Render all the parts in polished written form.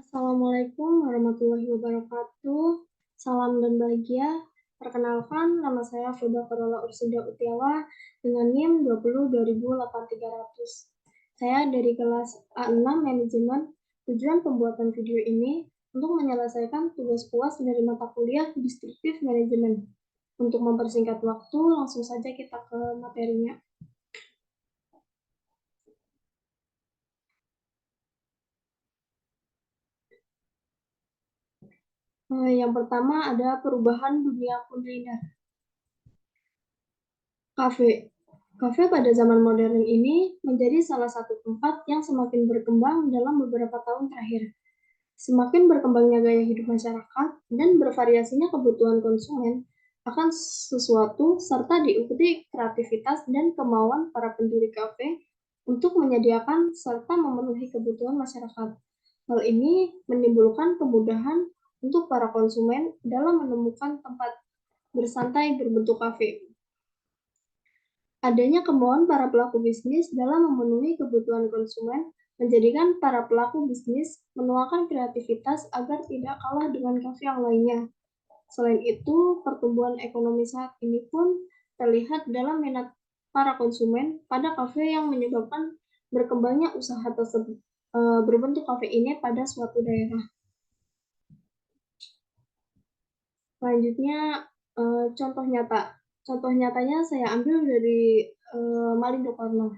Assalamualaikum warahmatullahi wabarakatuh. Salam dan bahagia. Perkenalkan, nama saya Firda Karola Ursida Utiawa dengan NIM 20.208300. Saya dari kelas A6 Manajemen. Tujuan pembuatan video ini untuk menyelesaikan tugas UAS dari mata kuliah Deskriptif Manajemen. Untuk mempersingkat waktu, langsung saja kita ke materinya. Yang pertama ada perubahan dunia kuliner. Kafe. Kafe pada zaman modern ini menjadi salah satu tempat yang semakin berkembang dalam beberapa tahun terakhir. Semakin berkembangnya gaya hidup masyarakat dan bervariasinya kebutuhan konsumen akan sesuatu serta diikuti kreativitas dan kemauan para pendiri kafe untuk menyediakan serta memenuhi kebutuhan masyarakat. Hal ini menimbulkan kemudahan untuk para konsumen dalam menemukan tempat bersantai berbentuk kafe. Adanya kemauan para pelaku bisnis dalam memenuhi kebutuhan konsumen menjadikan para pelaku bisnis menuangkan kreativitas agar tidak kalah dengan kafe yang lainnya. Selain itu, pertumbuhan ekonomi saat ini pun terlihat dalam minat para konsumen pada kafe yang menyebabkan berkembangnya usaha tersebut berbentuk kafe ini pada suatu daerah. Selanjutnya, contoh nyata. Contoh nyatanya saya ambil dari Malindo Corner.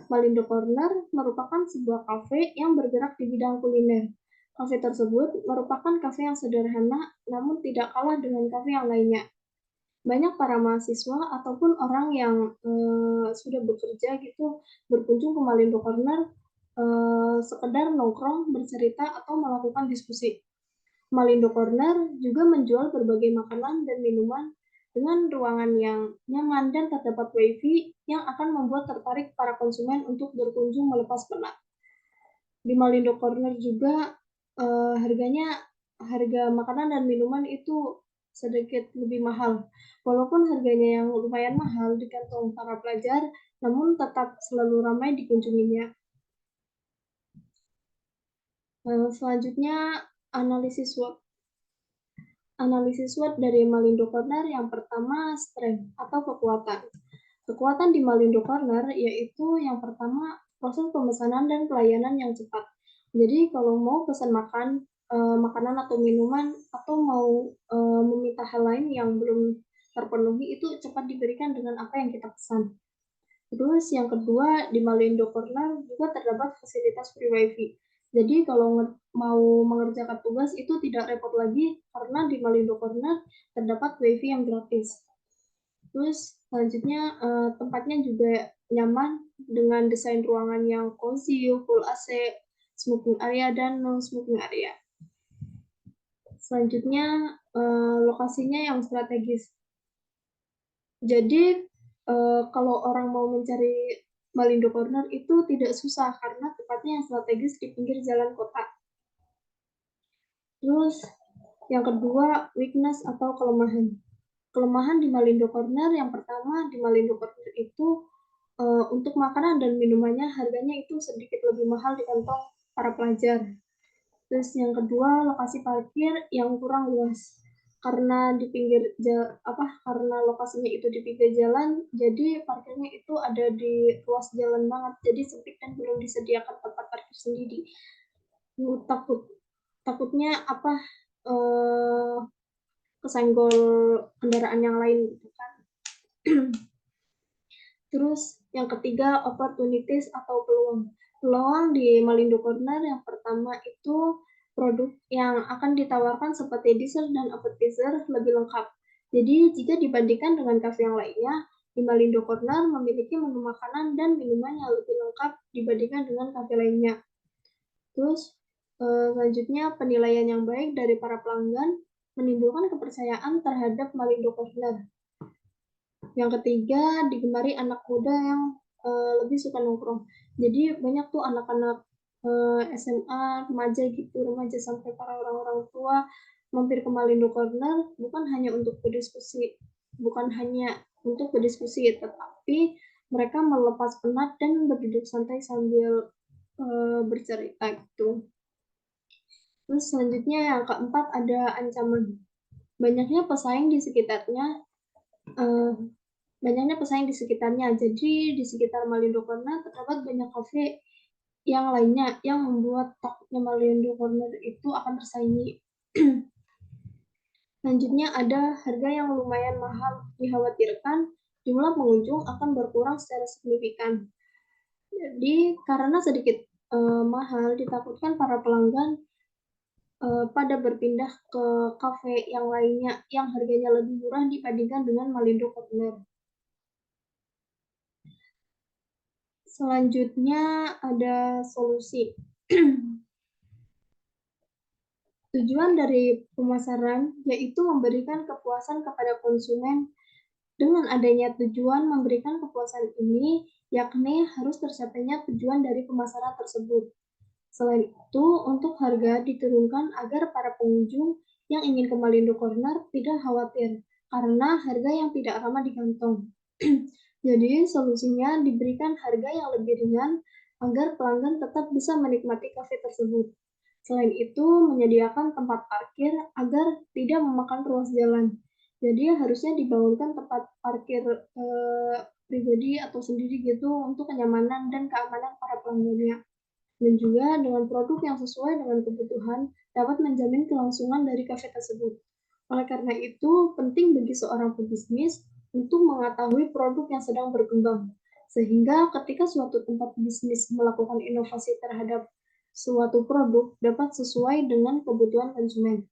Malindo Corner merupakan sebuah kafe yang bergerak di bidang kuliner. Kafe tersebut merupakan kafe yang sederhana, namun tidak kalah dengan kafe yang lainnya. Banyak para mahasiswa ataupun orang yang sudah bekerja gitu berkunjung ke Malindo Corner sekedar nongkrong, bercerita, atau melakukan diskusi. Malindo Corner juga menjual berbagai makanan dan minuman dengan ruangan yang nyaman dan terdapat WiFi yang akan membuat tertarik para konsumen untuk berkunjung melepas penat. Di Malindo Corner juga harga makanan dan minuman itu sedikit lebih mahal. Walaupun harganya yang lumayan mahal di kantong para pelajar, namun tetap selalu ramai dikunjunginya. Selanjutnya, analisis SWOT. Analisis SWOT dari Malindo Corner yang pertama, strength atau kekuatan. Kekuatan di Malindo Corner yaitu yang pertama, proses pemesanan dan pelayanan yang cepat. Jadi kalau mau pesan makanan atau minuman, atau mau meminta hal lain yang belum terpenuhi, itu cepat diberikan dengan apa yang kita pesan. Terus yang kedua, di Malindo Corner juga terdapat fasilitas free wifi. Jadi kalau mau mengerjakan tugas itu tidak repot lagi karena di Malindo Corner terdapat wifi yang gratis. Terus selanjutnya tempatnya juga nyaman dengan desain ruangan yang cozy, full AC, smoking area, dan non smoking area. Selanjutnya lokasinya yang strategis. Jadi kalau orang mau mencari Malindo Corner itu tidak susah karena tempatnya yang strategis di pinggir jalan kota. Terus yang kedua, weakness atau kelemahan. Kelemahan di Malindo Corner yang pertama, di Malindo Corner itu untuk makanan dan minumannya harganya itu sedikit lebih mahal di kantong para pelajar. Terus yang kedua, lokasi parkir yang kurang luas. Karena di pinggir karena lokasinya itu di pinggir jalan, jadi parkirnya itu ada di ruas jalan banget, jadi sempit dan belum disediakan tempat parkir sendiri. Takutnya kesenggol kendaraan yang lain gitu kan. Terus yang ketiga, opportunities atau peluang. Peluang di Malindo Corner yang pertama itu produk yang akan ditawarkan seperti dessert dan appetizer lebih lengkap. Jadi jika dibandingkan dengan kafe yang lainnya, di Malindo Corner memiliki menu makanan dan minuman yang lebih lengkap dibandingkan dengan kafe lainnya. Terus selanjutnya, penilaian yang baik dari para pelanggan menimbulkan kepercayaan terhadap Malindo Corner. Yang ketiga, digemari anak muda yang lebih suka nongkrong. Jadi banyak tuh anak-anak SMA, remaja sampai para orang-orang tua mampir ke Malindo Corner bukan hanya untuk berdiskusi, tetapi mereka melepas penat dan berduduk santai sambil bercerita gitu. Terus selanjutnya yang keempat ada ancaman. Banyaknya pesaing di sekitarnya, eh, banyaknya pesaing di sekitarnya. Jadi di sekitar Malindo Corner terdapat banyak kafe yang lainnya yang membuat takutnya Malindo Corner itu akan tersaingi. Selanjutnya ada harga yang lumayan mahal. Dikhawatirkan jumlah pengunjung akan berkurang secara signifikan. Jadi karena sedikit mahal, ditakutkan para pelanggan pada berpindah ke kafe yang lainnya yang harganya lebih murah dibandingkan dengan Malindo Corner. Selanjutnya ada solusi. Tujuan dari pemasaran yaitu memberikan kepuasan kepada konsumen. Dengan adanya tujuan memberikan kepuasan ini, yakni harus tercapainya tujuan dari pemasaran tersebut. Selain itu, untuk harga diturunkan agar para pengunjung yang ingin ke Malindo Corner tidak khawatir karena harga yang tidak ramah di kantong. Jadi, solusinya diberikan harga yang lebih ringan agar pelanggan tetap bisa menikmati kafe tersebut. Selain itu, menyediakan tempat parkir agar tidak memakan ruas jalan. Jadi harusnya dibangunkan tempat parkir pribadi atau sendiri gitu untuk kenyamanan dan keamanan para pelanggannya. Dan juga dengan produk yang sesuai dengan kebutuhan dapat menjamin kelangsungan dari kafe tersebut. Oleh karena itu, penting bagi seorang pebisnis untuk mengetahui produk yang sedang berkembang. Sehingga ketika suatu tempat bisnis melakukan inovasi terhadap suatu produk dapat sesuai dengan kebutuhan konsumen.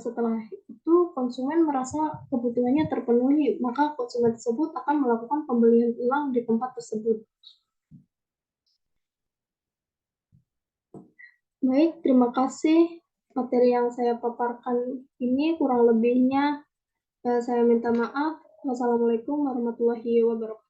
Setelah itu konsumen merasa kebutuhannya terpenuhi, maka konsumen tersebut akan melakukan pembelian ulang di tempat tersebut. Baik, terima kasih. Materi yang saya paparkan ini kurang lebihnya saya minta maaf. Wassalamualaikum warahmatullahi wabarakatuh.